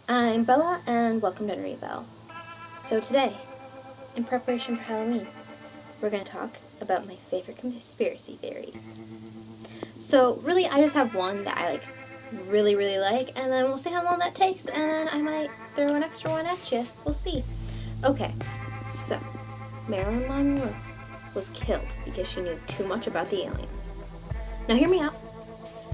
I'm Bella, and welcome to Nerdy Bell. So today, in preparation for Halloween, we're going to talk about my favorite conspiracy theories. So really, I just have one that I really like, and then we'll see how long that takes, and then I might throw an extra one at you. We'll see. Okay, so Marilyn Monroe was killed because she knew too much about the aliens. Now hear me out.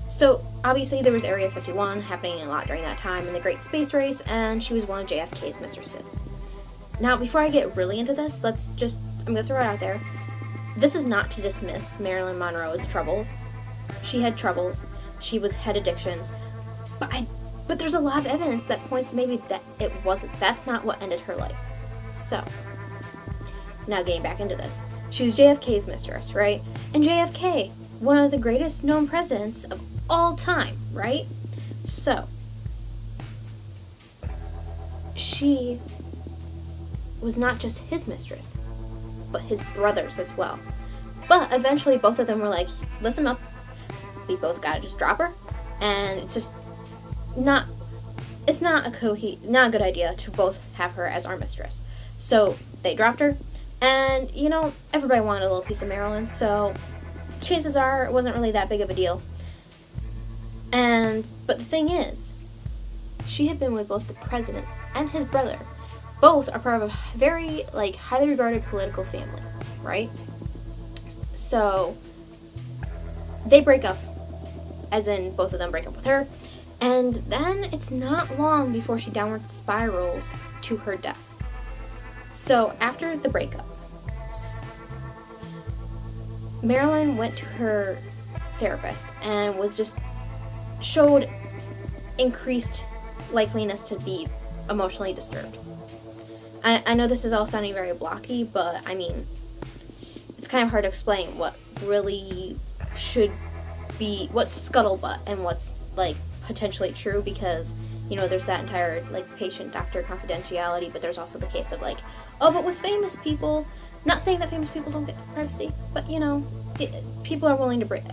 So, obviously there was Area 51 happening a lot during that time in the Great Space Race, and she was one of JFK's mistresses. Now, before I get really into this, I'm going to throw it out there. This is not to dismiss Marilyn Monroe's troubles. She had troubles. She had addictions. But there's a lot of evidence that points to maybe that that's not what ended her life. So, now getting back into this. She was JFK's mistress, right? And JFK, one of the greatest known presidents of all time, right? So, she was not just his mistress, but his brother's as well. But eventually both of them were like, listen up, we both gotta just drop her, and it's not a good idea to both have her as our mistress. So they dropped her, and everybody wanted a little piece of Marilyn, so chances are it wasn't really that big of a deal. But the thing is, she had been with both the president and his brother. Both are part of a very, highly regarded political family, right? So, they break up, as in both of them break up with her, and then it's not long before she downward spirals to her death. So, after the breakup, Marilyn went to her therapist and showed increased likeliness to be emotionally disturbed. I know this is all sounding very blocky, but I mean, it's kind of hard to explain what really should be, what's scuttlebutt and what's potentially true, because there's that entire patient-doctor confidentiality, but there's also the case of but with famous people, not saying that famous people don't get privacy, but people are willing to break.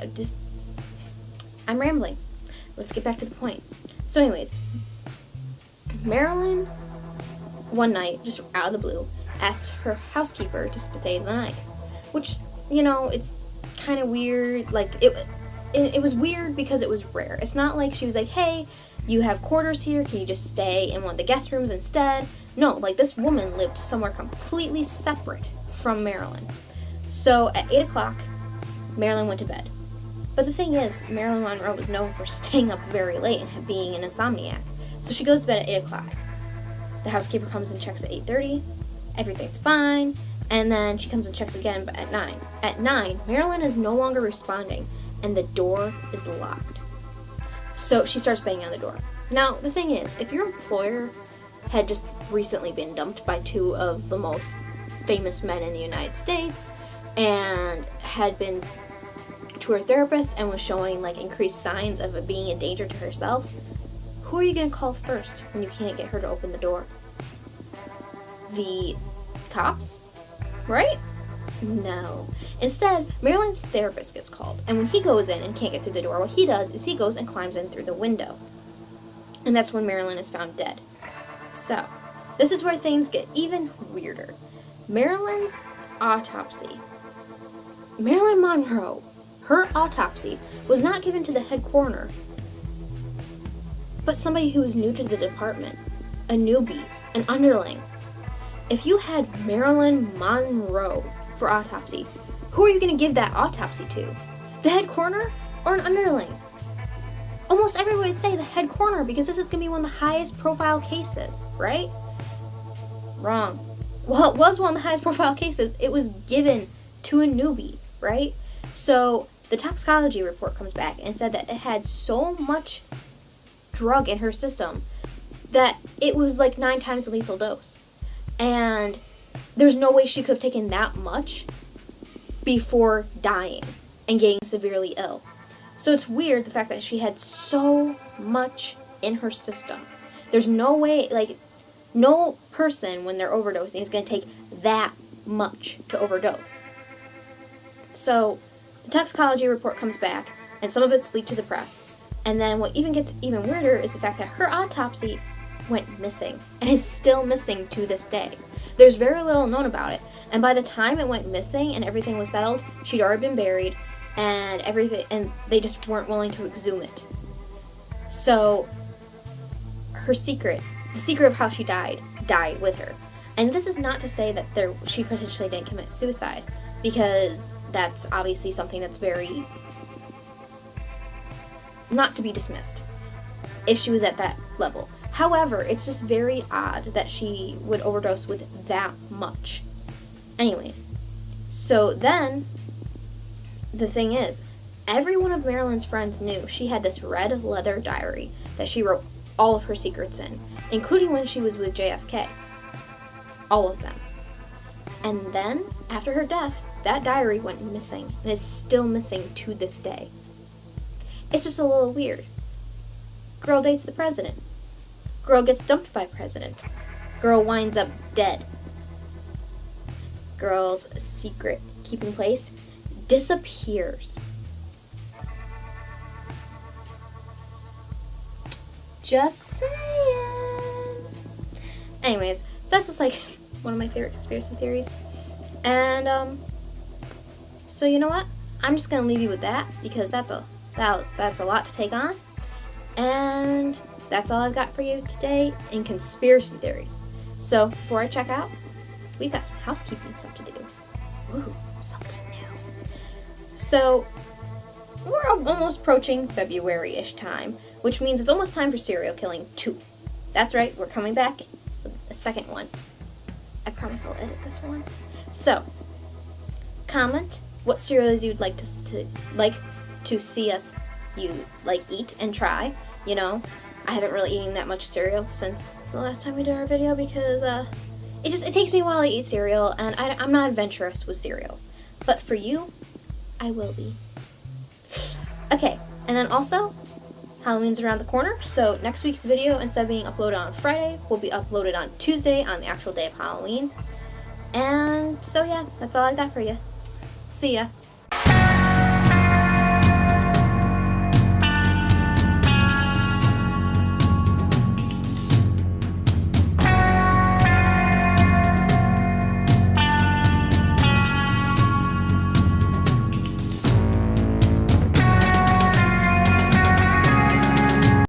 I'm rambling. Let's get back to the point. So anyways, Marilyn, one night, just out of the blue, asked her housekeeper to stay the night. Which, it's kind of weird. It was weird because it was rare. It's not like she was like, hey, you have quarters here, can you just stay in one of the guest rooms instead? No, this woman lived somewhere completely separate from Marilyn. So at 8 o'clock, Marilyn went to bed. But the thing is, Marilyn Monroe was known for staying up very late and being an insomniac. So she goes to bed at 8 o'clock. The housekeeper comes and checks at 8:30. Everything's fine. And then she comes and checks again, but at 9. At 9, Marilyn is no longer responding, and the door is locked. So she starts banging on the door. Now, the thing is, if your employer had just recently been dumped by two of the most famous men in the United States, and had been to her therapist and was showing increased signs of being a danger to herself, who are you going to call first when you can't get her to open the door? The cops? Right? No. Instead, Marilyn's therapist gets called, and when he goes in and can't get through the door, what he does is he goes and climbs in through the window. And that's when Marilyn is found dead. So, this is where things get even weirder. Marilyn's autopsy. Marilyn Monroe, her autopsy was not given to the head coroner, but somebody who was new to the department, a newbie, an underling. If you had Marilyn Monroe for autopsy, who are you going to give that autopsy to? The head coroner or an underling? Almost everyone would say the head coroner, because this is going to be one of the highest profile cases, right? Wrong. Well, it was one of the highest profile cases. It was given to a newbie, right? So the toxicology report comes back and said that it had so much drug in her system that it was 9 times the lethal dose. And there's no way she could have taken that much before dying and getting severely ill. So it's weird, the fact that she had so much in her system. There's no way, no person when they're overdosing is going to take that much to overdose. So the toxicology report comes back, and some of it's leaked to the press. And then what even gets even weirder is the fact that her autopsy went missing and is still missing to this day. There's very little known about it, and by the time it went missing and everything was settled, she'd already been buried and everything, and they just weren't willing to exhume it. So her secret, the secret of how she died with her. And this is not to say that she potentially didn't commit suicide, because that's obviously something that's very not to be dismissed if she was at that level. However, it's just very odd that she would overdose with that much. Anyways, so then the thing is, every one of Marilyn's friends knew she had this red leather diary that she wrote all of her secrets in, including when she was with JFK. All of them. And then, after her death, that diary went missing and is still missing to this day. It's just a little weird. Girl dates the president. Girl gets dumped by president. Girl winds up dead. Girl's secret keeping place disappears. Just saying. Anyways, so that's just like one of my favorite conspiracy theories. And so you know what? I'm just gonna leave you with that, because that's a lot to take on. And that's all I've got for you today in conspiracy theories. So before I check out, we've got some housekeeping stuff to do. Ooh, something new. So we're almost approaching February-ish time, which means it's almost time for Serial Killing 2. That's right, we're coming back with a second one. I promise I'll edit this one. So, comment what cereals you'd like to see us eat and try. You know, I haven't really eaten that much cereal since the last time we did our video, because it takes me a while to eat cereal, and I'm not adventurous with cereals. But for you, I will be. Okay, and then also, Halloween's around the corner, so next week's video, instead of being uploaded on Friday, will be uploaded on Tuesday, on the actual day of Halloween. And so yeah, that's all I got for you. See ya.